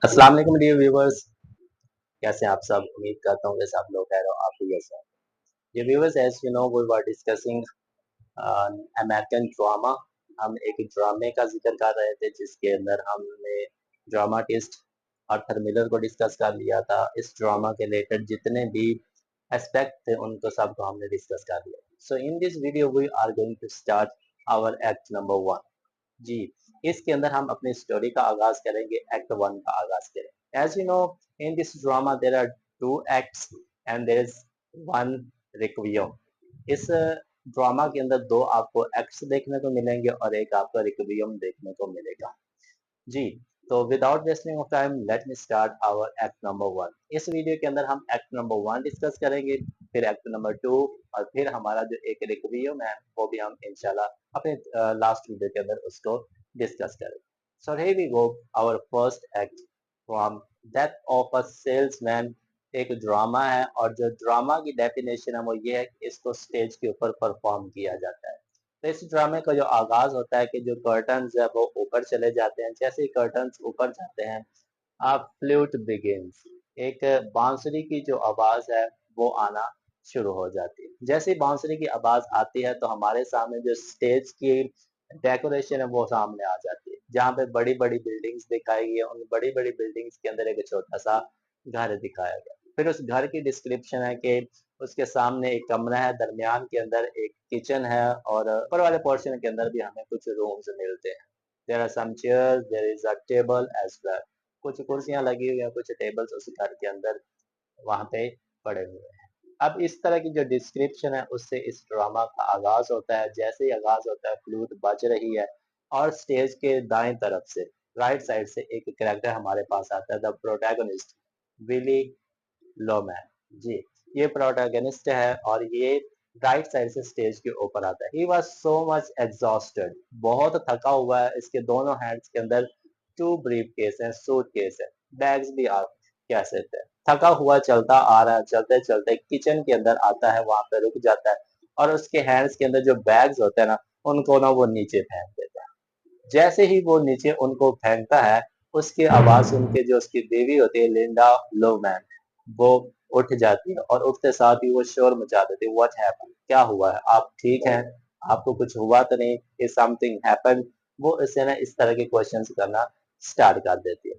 अस्सलाम वालेकुम dear viewers. कैसे हैं आप सब? उम्मीद करता हूँ जैसे आप लोग कह रहे हो आप भी जैसे हैं। ये viewers, as you know we were discussing American drama. हम एक ड्रामे का जिक्र कर रहे थे जिसके अंदर हमने ड्रामाटिस्ट आर्थर मिलर को डिस्कस कर लिया था। इस ड्रामा के रिलेटेड जितने भी एस्पेक्ट थे उनको सबको हमने डिस्कस कर लिया। So in this video we are going to start our act number 1। जी, इसके अंदर हम अपनी स्टोरी का आगाज करेंगे, एक्ट 1 का आगाज करेंगे। As you know in this drama there are 2 acts and there is 1 requiem. इस ड्रामा के अंदर 2 आपको एक्ट्स देखने को मिलेंगे और एक आपको रिक्वियम देखने को मिलेगा। जी, तो without wasting of time let me start our act number 1। इस वीडियो के अंदर हम एक्ट नंबर 1 डिस्कस करेंगे, फिर एक्ट नंबर 2 और फिर हमारा जो एक रिक्वियम है वो भी हम इंशाल्लाह अपने लास्ट वीडियो के अंदर उसको डिस्कस करेंगे। So here we go, our first act from Death of a Salesman. एक ड्रामा है और जो ड्रामा की डेफिनेशन है वो ये है कि इसको स्टेज के ऊपर परफॉर्म किया जाता है। तो इस ड्रामे का जो आगाज होता है कि जो कर्टन्स है वो ऊपर चले जाते हैं। जैसे ही कर्टन्स ऊपर जाते हैं, आप फ्लूट बिगिंस, एक बांसुरी की जो आवाज है वो आना शुरू हो जाती है। जैसे ही बांसुरी की आवाज आती है तो हमारे सामने जो स्टेज की डेकोरेशन है वो सामने आ जाती है, जहाँ पे बड़ी बड़ी बिल्डिंग्स दिखाई गई है। उन बड़ी बड़ी बिल्डिंग्स के अंदर एक छोटा सा घर दिखाया गया। फिर उस घर की डिस्क्रिप्शन है कि उसके सामने एक कमरा है, दरमियान के अंदर एक किचन है और ऊपर वाले पोर्शन के अंदर भी हमें कुछ रूम्स मिलते हैं। There are some chairs, there is a table as well. कुछ कुर्सियां लगी हुई हैं, कुछ टेबल्स उस घर के अंदर वहां पे पड़े हुए हैं। अब इस तरह की जो डिस्क्रिप्शन है उससे इस ड्रामा का आगाज होता है। जैसे ही आगाज होता है, फ्लूट बज रही है और स्टेज के दाएं तरफ से, राइट साइड से एक कैरेक्टर हमारे पास आता है, द प्रोटैगनिस्ट, विली लोमैन। जी, ये प्रोटैगनिस्ट है और ये राइट साइड से स्टेज के ऊपर आता है। He was so much exhausted, बहुत थका हुआ है। इसके दोनों हैंड्स के अंदर 2 ब्रीफ केस है, सूट केस है, बैग्स भी आप कह सकते हैं। थका हुआ चलता आ रहा है, चलते चलते किचन के अंदर आता है, वहां पे रुक जाता है और उसके हैंड्स के अंदर जो बैग्स होते हैं ना, उनको ना वो नीचे फेंक देता है। जैसे ही वो नीचे उनको फेंकता है, उसकी आवाज सुन के जो उसकी बीवी होती है लिंडा लोमैन, वो उठ जाती है और उठते साथ ही वो शोर मचा देती है, व्हाट हैपेंड, क्या हुआ है, आप ठीक हैं, आपको कुछ हुआ तो नहीं, इज समथिंग हैपेंड। वो इससे ना इस तरह के क्वेश्चंस करना स्टार्ट कर देती है।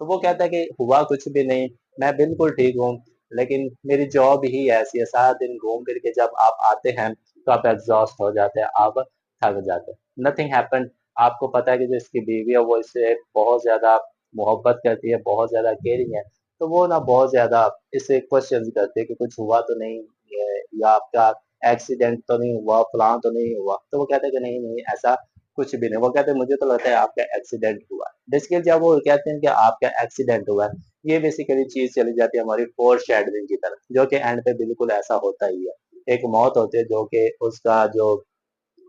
तो वो कहता है कि हुआ कुछ भी नहीं, मैं बिल्कुल ठीक हूँ, लेकिन मेरी जॉब ही ऐसी है, सारा दिन घूम फिर के जब आप आते हैं तो आप एग्जॉस्ट हो जाते हैं, आप थक जाते हैं। Nothing happened. आपको पता है कि जो इसकी बीवी है वो इससे बहुत ज्यादा मोहब्बत करती है, बहुत ज्यादा केयरिंग है। तो वो ना बहुत ज्यादा इससे क्वेश्चन करती है कि कुछ हुआ तो नहीं है, या आपका एक्सीडेंट तो नहीं हुआ, फलां तो नहीं हुआ। तो वो कहते हैं कि नहीं नहीं, ऐसा कुछ भी नहीं। वो कहते हैं मुझे तो लगता है आपका एक्सीडेंट हुआ है। बेसिकली जब वो कहते हैं कि आपका एक्सीडेंट हुआ है, ये बेसिकली चीज चली जाती है हमारी फोर शेडरिंग की तरफ, जो कि एंड पे बिल्कुल ऐसा होता ही है। एक मौत होती है जो कि उसका जो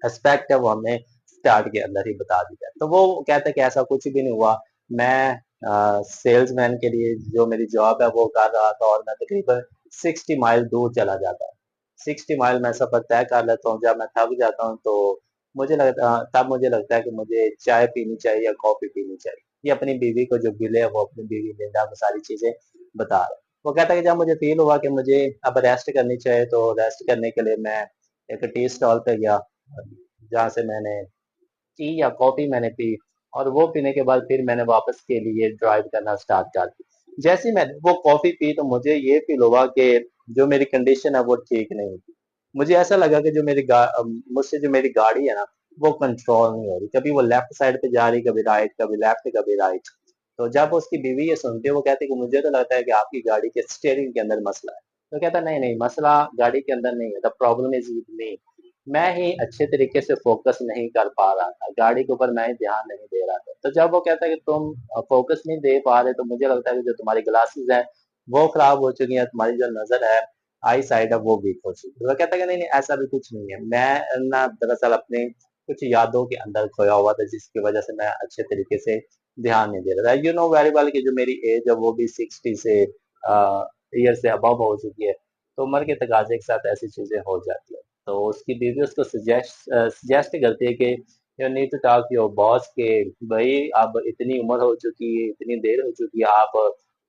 एस्पेक्ट है वो हमें स्टार्ट के अंदर ही बता दिया। तो वो कहते हैं कि ऐसा कुछ भी नहीं हुआ, मैं सेल्समैन के लिए जो मेरी जॉब है वो कर रहा था और मैं तकरीबन 60 माइल दूर चला जाता हूँ। 60 माइल मैं सफर तय कर लेता हूँ। जब मैं थक जाता हूँ तो तब मुझे लगता है कि मुझे चाय पीनी चाहिए या कॉफी पीनी चाहिए। ये अपनी बीवी को जो बिल है वो अपनी बीवी लिंडा को सारी चीजें बता रहा है। वो कहता है कि जब मुझे फील हुआ कि मुझे अब रेस्ट करनी चाहिए तो रेस्ट करने के लिए मैं एक टी स्टॉल पे गया, जहाँ से मैंने टी या कॉफी मैंने पी और वो पीने के बाद फिर मैंने वापस के लिए ड्राइव करना स्टार्ट कर दी। जैसे ही मैंने वो कॉफी पी तो मुझे ये फील हुआ कि जो मेरी कंडीशन है वो ठीक नहीं थी। मुझे ऐसा लगा कि मुझसे जो मेरी गाड़ी है ना वो कंट्रोल नहीं हो रही, कभी वो लेफ्ट साइड पे जा रही, कभी राइट, कभी लेफ्ट, कभी राइट। तो जब उसकी बीवी ये सुनती है वो कहती है कि मुझे तो लगता है कि आपकी गाड़ी के स्टीयरिंग के अंदर मसला है। तो कहता नहीं नहीं, मसला गाड़ी के अंदर नहीं है, the problem is with me. मैं ही अच्छे तरीके से फोकस नहीं कर पा रहा था, गाड़ी के ऊपर मैं ही ध्यान नहीं दे रहा था। तो जब वो कहता है कि तुम फोकस नहीं दे पा रहे, तो मुझे लगता है कि जो तुम्हारी ग्लासेस है वो खराब हो चुकी है, तुम्हारी जो नजर है, आई साइड है, वो वीक हो चुकी है। वो कहता है कि नहीं नहीं, ऐसा भी कुछ नहीं है, मैं ना दरअसल अपने कुछ यादों के अंदर खोया हुआ था जिसकी वजह से मैं अच्छे तरीके से ध्यान नहीं दे रहा था। यू नो वेरी वेल कि जो मेरी एज है वो भी 60 से ईयर से अबव हो चुकी है। तो उम्र के तकाजे के साथ ऐसी चीजें हो जाती है। तो उसकी बीवी उसको सजेस्ट करती है कि you need to talk your boss के भाई अब इतनी उम्र हो चुकी है, इतनी देर हो चुकी है, आप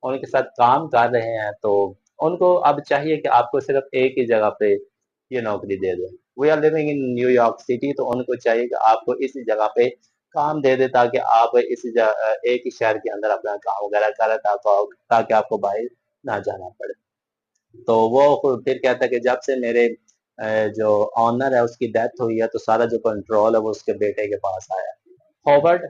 उनके साथ काम कर रहे हैं, तो उनको अब चाहिए कि आपको सिर्फ एक ही जगह पे ये नौकरी दे दें। We are living in New York city, तो उनको चाहिए कि आपको इसी जगह पे काम दे दे, ताकि आप इसी एक ही शहर के अंदर अपना काम वगैरह करें, ताकि आपको बाहर ना जाना पड़े। तो वो फिर कहता है कि जब से मेरे जो ऑनर है उसकी डेथ हुई है, तो सारा जो कंट्रोल है वो उसके बेटे के पास आया है। हॉवर्ड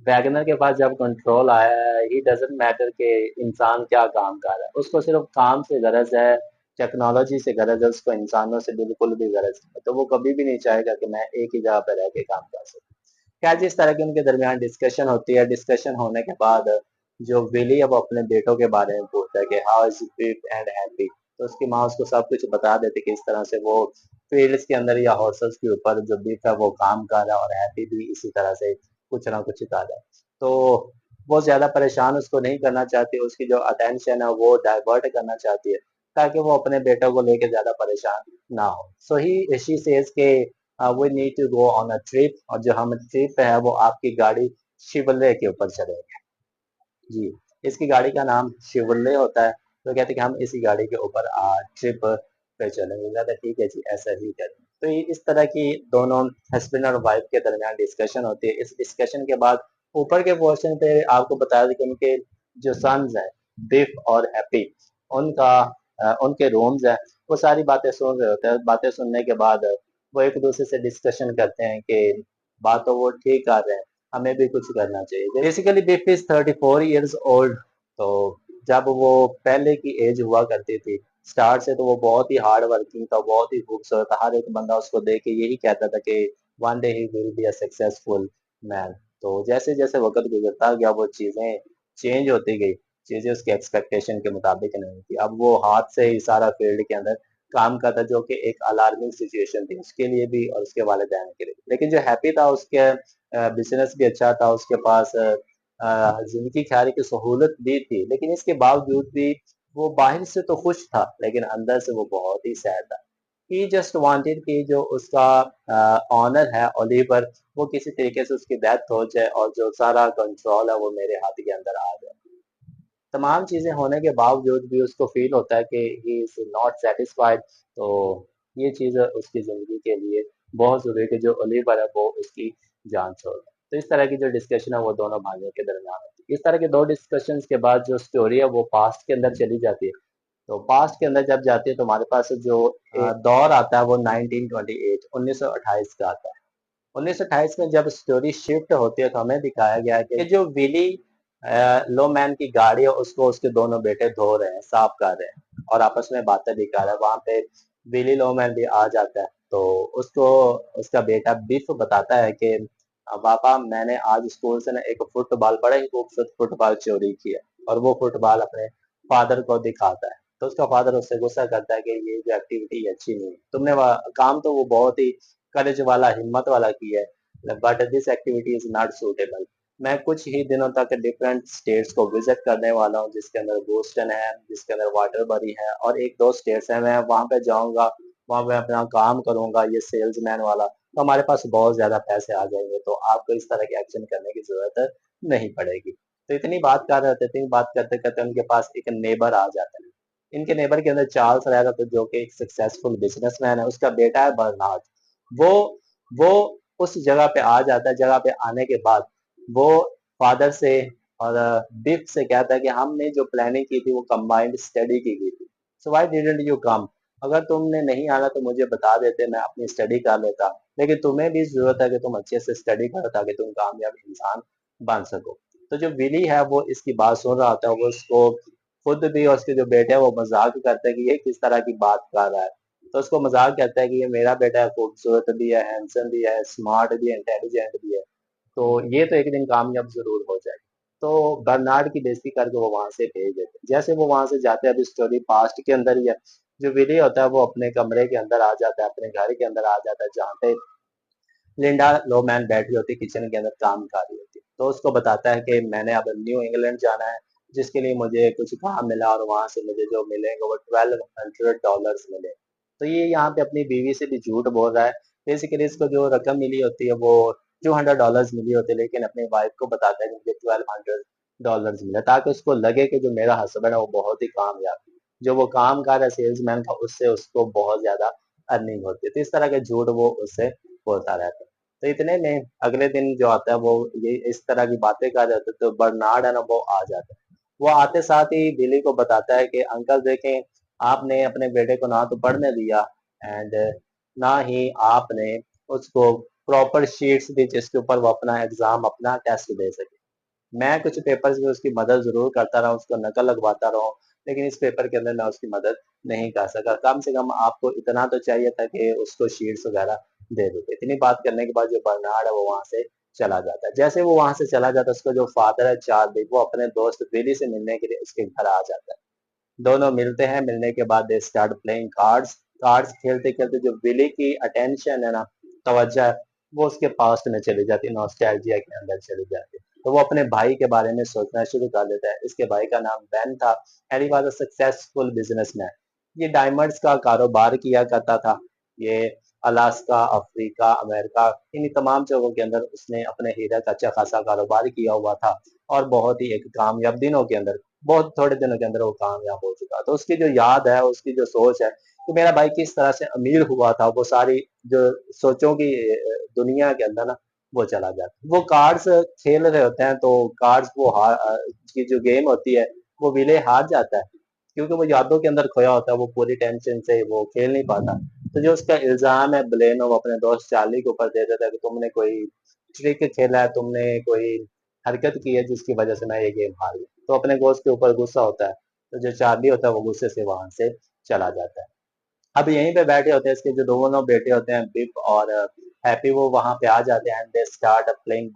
वैगनर के पास जब कंट्रोल आया है, ही डजंट मैटर कि इंसान क्या काम कर रहा है, उसको सिर्फ काम से गरज है, टेक्नोलॉजी से गरज है, उसको इंसानों से बिल्कुल भी गरज नहीं है। तो वो कभी भी नहीं चाहेगा कि मैं एक ही जगह पर रह के काम कर सकूं। क्या जिस तरह की उनके दरमियान डिस्कशन होती है, डिस्कशन होने के बाद जो विली अब अपने बेटों के बारे में पूछता है कि how is beef and happy, तो उसकी माँ उसको सब कुछ बता देती कि इस तरह से वो फील्ड्स के अंदर या हॉर्सेस के ऊपर जो बिफ है वो काम कर रहा है, और हैप्पी भी इसी तरह से कुछ ना कुछ कर रहा है। तो वो ज्यादा परेशान उसको नहीं करना चाहती, उसकी जो अटेंशन है वो डाइवर्ट करना चाहती है, ताकि वो अपने बेटों को लेके ज्यादा परेशान ना हो। सो ही शी सेज के we need to go on a trip, और जो हम ट्रिप है वो आपकी गाड़ी शिवल्ले के ऊपर चलेंगे। जी, इसकी गाड़ी का नाम शिवल्ले होता है। तो कहते हैं कि हम इसी गाड़ी के ऊपर ट्रिप पे चलेंगे। कहते हैं ठीक है जी, ऐसा ही करें। तो ये इस तरह की दोनों हस्बैंड और वाइफ के दरमियान डिस्कशन होती है। इस डिस्कशन के बाद ऊपर के पोर्शन पे आपको बता दें कि उनके जो सन्स हैं, बिफ और हैप्पी, उनका उनके रूम्स हैं, वो सारी बातें सुन रहे होते हैं। बातें सुनने के बाद वो एक दूसरे से डिस्कशन करते हैं कि बात तो वो ठीक कर रहे हैं, हमें भी कुछ करना चाहिए। Basically beef is 34 years old। तो जब वो पहले की एज हुआ करती थी स्टार्ट से, तो वो बहुत ही हार्ड वर्किंग था, बहुत ही खूबसूरत था। हर एक बंदा उसको देख के यही कहता था कि one day he will be a successful man. तो जैसे जैसे वक्त गुजरता गया वो चीजें चेंज होती गई, चीजें उसके एक्सपेक्टेशन के मुताबिक नहीं थी। अब वो हाथ से ही सारा फील्ड के अंदर काम करता, जो कि एक अलार्मिंग सिचुएशन थी उसके लिए भी और उसके वालिदैन के लिए। लेकिन जो हैप्पी था, उसके बिजनेस भी अच्छा था, उसके पास जिंदगी खाने की सहूलत भी थी, लेकिन इसके बावजूद भी वो बाहर से तो खुश था, लेकिन अंदर से वो बहुत ही सैड था। ही जस्ट वांटेड कि जो उसका ऑनर है ओलिवर, वो किसी तरीके से उसकी डेथ हो जाए और जो सारा कंट्रोल है वो मेरे हाथ के अंदर आ जाए। तमाम चीजें होने के बावजूद भी उसको फील होता है कि ही इज नॉट सेटिस्फाइड। तो ये चीज उसकी जिंदगी के लिए बहुत जरूरी है कि जो ओलिवर है वो उसकी जान छोड़ दे। तो इस तरह की जो डिस्कशन है वो दोनों भाइयों के दरमियान होती है। इस तरह के दो डिस्कशंस के बाद जो स्टोरी है वो पास्ट के अंदर चली जाती है। तो पास्ट के अंदर जब जाती है तो हमारे पास जो दौर आता है वो 1928 1928 का आता है। 1928 में जब स्टोरी शिफ्ट होती है तो हमें दिखाया गया है कि ये जो विली लोमैन की गाड़ी है उसको उसके दोनों बेटे धो रहे हैं, साफ कर रहे हैं और आपस में बातें भी कर रहे हैं। वहां पे विली लोमैन भी आ जाता है, तो उसको उसका बेटा बिफ बताता है कि पापा मैंने आज स्कूल से ना एक फुटबॉल, बड़ा ही खूबसूरत फुटबॉल चोरी किया, और वो फुटबॉल अपने फादर को दिखाता है। तो उसका फादर उससे गुस्सा करता है कि ये जो एक्टिविटी अच्छी नहीं है, तुमने काम तो वो बहुत ही करेज वाला, हिम्मत वाला किया है, but this activity is not suitable. मैं कुछ ही दिनों तक डिफरेंट स्टेट्स को विजिट करने वाला हूँ, जिसके अंदर बोस्टन है, जिसके अंदर वाटरबरी है, और एक दो स्टेट्स है। मैं वहां पे जाऊंगा, वहां पे अपना काम करूंगा ये सेल्समैन वाला, तो हमारे पास बहुत ज्यादा पैसे आ जाएंगे, तो आपको इस तरह के एक्शन करने की जरूरत नहीं पड़ेगी। तो इतनी बात कर रहे थे, इतनी बात करते करते उनके पास एक नेबर आ जाता है। इनके नेबर के अंदर चार्ल्स रहता था, जो कि एक सक्सेसफुल बिजनेसमैन है। उसका बेटा है बर्नार्ड। वो वो उस जगह पे आ जाता है। जगह पे आने के बाद वो फादर से और बिफ से कहता है कि हमने जो प्लानिंग की थी वो कंबाइंड स्टडी की गई थी, so why didn't you come. अगर तुमने नहीं आना तो मुझे बता देते, मैं अपनी स्टडी कर लेता। लेकिन तुम्हें भी जरूरत है कि तुम अच्छे से स्टडी करो, ताकि तुम कामयाब इंसान बन सको। तो जो विली है वो इसकी बात सुन रहा होता है, वो उसको खुद भी और उसके जो बेटे है वो मजाक करते हैं कि ये किस तरह की बात कर रहा है। तो उसको मजाक कहता है कि ये मेरा बेटा है, खूबसूरत भी है, हैंडसम भी है, स्मार्ट भी है, इंटेलिजेंट भी है, तो ये तो एक दिन कामयाब जरूर हो जाएगा। तो बर्नार्ड की बेइज्जती करके वो वहां से भेज देते हैं। जैसे वो वहां से जाते हैं, अभी स्टोरी पास्ट के अंदर ही है। जो विली होता है वो अपने कमरे के अंदर आ जाता है, अपने घर के अंदर आ जाता है, जहाँ पे लिंडा लोमैन बैठी होती है, किचन के अंदर काम कर रही होती है। तो उसको बताता है कि मैंने अब न्यू इंग्लैंड जाना है, जिसके लिए मुझे कुछ काम मिला, और वहां से मुझे जो मिलेंगे वो $1200 मिले। तो ये यहाँ पे अपनी बीवी से भी झूठ बोल रहा है। बेसिकली इसको जो रकम मिली होती है वो $200 मिली होती, लेकिन अपनी वाइफ को बताता है कि मुझे $1200 मिला, ताकि उसको लगे कि जो मेरा हस्बैंड है वो बहुत ही कामयाब है। जो वो काम कर रहा है सेल्समैन का, उससे उसको बहुत ज्यादा अर्निंग होती है। तो इस तरह के झूठ वो उससे बोलता रहता है। तो इतने में अगले दिन जो आता है वो ये इस तरह की बातें कर रहे होते, तो बर्नार्ड है ना वो आ जाता है। वो आते साथ ही बिली को बताता है कि अंकल देखें, आपने अपने बेटे को ना तो पढ़ने दिया, एंड ना ही आपने उसको प्रॉपर शीट्स दी जिसके ऊपर वो अपना एग्जाम, अपना टेस्ट दे सके। मैं कुछ पेपर्स में उसकी मदद जरूर करता रहा, उसको नकल लगवाता रहा, लेकिन इस पेपर के अंदर मैं उसकी मदद नहीं कर सका। कम से कम आपको इतना तो चाहिए था कि उसको शीट्स वगैरह दे देते। इतनी बात करने के बाद जो बर्नार्ड है वो वहां से चला जाता है। जैसे वो वहां से चला जाता है, उसका जो फादर है चार्ली, वो अपने दोस्त बिली से मिलने के लिए उसके घर आ जाता है। दोनों मिलते हैं, मिलने के बाद they start playing cards. Cards खेलते खेलते जो विली की अटेंशन है ना, तवज्जो है, वो उसके पास्ट में चली जाती है, नॉस्टैल्जिया के अंदर चली जाती है। तो वो अपने भाई के बारे में सोचना शुरू कर देता है। इसके भाई का नाम बेन था, and he was a successful businessman. ये डायमंड्स का कारोबार किया करता था। ये अलास्का, अफ्रीका, अमेरिका, इन तमाम जगहों के अंदर उसने अपने हीरे का अच्छा खासा कारोबार किया हुआ था, और बहुत ही एक कामयाब दिनों के अंदर, बहुत थोड़े दिनों के अंदर वो कामयाब हो चुका। तो उसकी जो याद है, उसकी जो सोच है कि मेरा भाई किस तरह से अमीर हुआ था, वो सारी जो सोचों की दुनिया के अंदर ना वो चला जाता है। वो कार्ड्स खेल रहे होते हैं, तो कार्ड्स वो की जो गेम होती है, वो विले हार जाता है, क्योंकि वो यादों के अंदर खोया होता है, वो पूरी टेंशन से वो खेल नहीं पाता। तो जो उसका इल्जाम है ब्लेम है, वो अपने दोस्त चार्ली के ऊपर दे देता है कि तुमने कोई ट्रिक खेला है, तुमने कोई हरकत की है जिसकी वजह से मैं ये गेम हार गया। तो अपने दोस्त के ऊपर गुस्सा होता है, तो जो चार्ली होता है वो गुस्से से वहां से चला जाता है। अब यहीं पे बैठे होते हैं, इसके जो दोनों बेटे होते हैं बिप और हैप्पी, वो वहां पे आ जाते हैं, and they start playing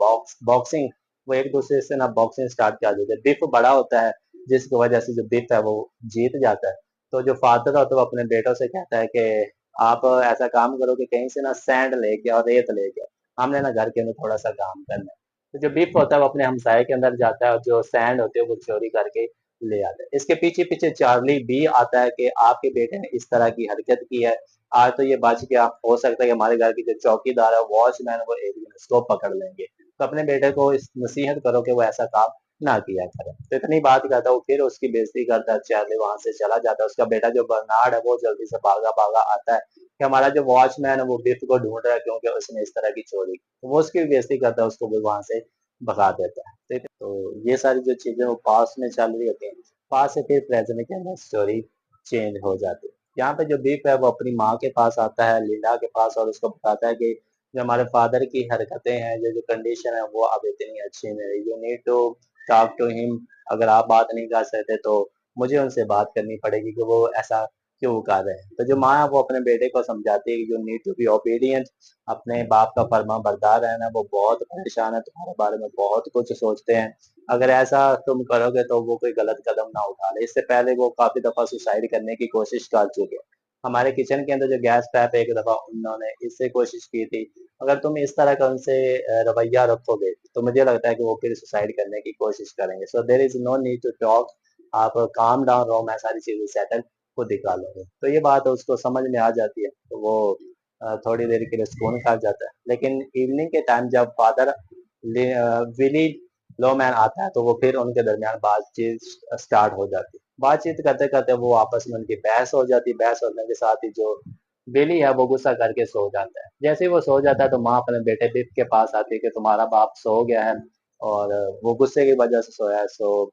boxing. वो एक दूसरे से ना बॉक्सिंग स्टार्ट कर देते हैं। बिप बड़ा होता है, जिसकी वजह से जो बिप है वो जीत जाता है। तो जो फादर होता है वो अपने बेटों से कहता है कि आप ऐसा काम करो कि कहीं से ना सैंड लेके और रेत लेके, हमने ना घर के अंदर थोड़ा सा काम करना है। तो जो बिप होता है वो अपने हमसाए के अंदर जाता है, और जो सैंड होती है वो चोरी करके ले आता है। इसके पीछे पीछे चार्ली भी आता है कि आपके बेटे ने इस तरह की हरकत की है, आज तो ये बच गया, हो सकता है कि हमारे घर की जो चौकीदार है, वॉचमैन, वो एक दिन उसको पकड़ लेंगे। तो अपने बेटे को इस नसीहत करो कि वो ऐसा काम ना किया करे। तो इतनी बात करता है वो, फिर उसकी बेइज्जती करता है, चार्ली वहां से चला जाता है। उसका बेटा जो बर्नार्ड है वो जल्दी से भागा भागा आता है कि हमारा जो वॉचमैन है वो बिप को ढूंढ रहा है, क्योंकि उसने इस तरह की चोरी की। तो वो उसकी भी बेइज्जती करता है, उसको भी वहां से भगा देता है। ठीक है, तो ये सारी जो चीजें वो पास में चल रही होती हैं, पास से फिर प्रेजेंट के अंदर स्टोरी चेंज हो जाती है। यहाँ पे जो बीफ है वो अपनी माँ के पास आता है, लीला के पास, और उसको बताता है कि जो हमारे फादर की हरकतें हैं, जो जो कंडीशन है वो अब इतनी अच्छी नहीं, you need to talk to him. अगर आप बात नहीं कर सकते तो मुझे उनसे बात करनी पड़ेगी कि वो ऐसा क्यों कर रहे हैं। तो जो माँ है वो अपने बेटे को समझाती है कि you need to be obedient, अपने बाप का फर्मा बरदार रहना। वो बहुत परेशान है, तुम्हारे बारे में बहुत कुछ सोचते हैं, अगर ऐसा तुम करोगे तो वो कोई गलत कदम ना उठा ले। इससे पहले वो काफी दफा सुसाइड करने की कोशिश कर चुके हैं। हमारे किचन के अंदर जो गैस पैप है, एक दफा उन्होंने इससे कोशिश की थी। अगर तुम इस तरह का उनसे रवैया रखोगे तो मुझे लगता है कि वो फिर सुसाइड करने की कोशिश करेंगे। So there is no need to talk, आप काम डाउन रहो, मैं सारी चीजें सेटल खुद ही कर लूंगी। तो ये बात उसको समझ में आ जाती है, तो वो थोड़ी देर के लिए सुकून खा जाता है। लेकिन इवनिंग के टाइम जब फादर विली लॉमैन आता है, तो वो फिर उनके दरमियान बातचीत स्टार्ट हो जाती है। बातचीत करते करते वो आपस में उनकी बहस हो जाती है। बहस होने के साथ ही जो बिली है वो गुस्सा करके सो जाता है। जैसे ही वो सो जाता है तो माँ अपने बेटे बिप के पास आती है कि तुम्हारा बाप सो गया है, और वो गुस्से की वजह से सोया है, सो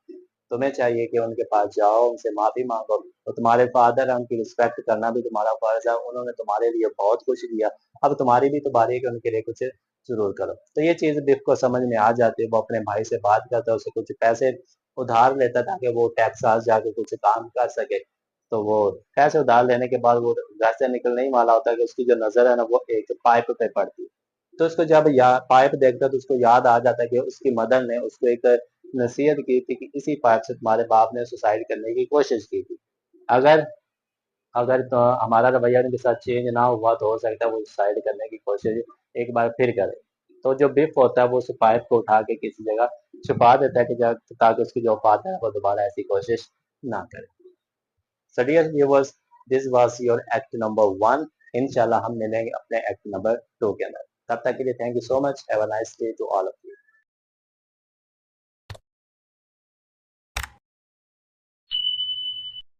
तुम्हें चाहिए कि उनके पास जाओ, उनसे माफी मांगो। तो तुम्हारे फादर है, उनकी रिस्पेक्ट करना भी तुम्हारा फर्ज है, उन्होंने तुम्हारे लिए बहुत कुछ दिया, अब तुम्हारी भी तो बारी है कि उनके लिए कुछ जरूर करो। तो ये चीज बिफ को समझ में आ जाती है। वो अपने भाई से बात करता है, उसे कुछ पैसे उधार लेता है ताकि वो टेक्सास जाके कुछ काम कर सके। तो वो पैसे उधार लेने के बाद वो घर से निकलने ही वाला होता है कि उसकी जो नजर है ना वो एक पाइप पे पड़ती है। तो उसको जब पाइप देखता है तो उसको याद आ जाता है कि उसकी मदर ने उसको एक नसीहत की थी कि इसी पाइप से तुम्हारे बाप ने सुसाइड करने की कोशिश की थी। अगर अगर तो हमारा रवैया उनके साथ चेंज ना हुआ तो हो सकता है वो सुसाइड करने की कोशिश एक बार फिर करे। तो जो बिफ होता है वो उस पाइप को उठा के किसी जगह छुपा देता है कि ताकि उसकी जो औकात है वो दोबारा ऐसी कोशिश ना करे। So dear viewers, this was your act number 1। इंशाल्लाह हम मिलेंगे अपने एक्ट नंबर 2 के अंदर। तब तक के लिए thank you so much, have a nice day to all of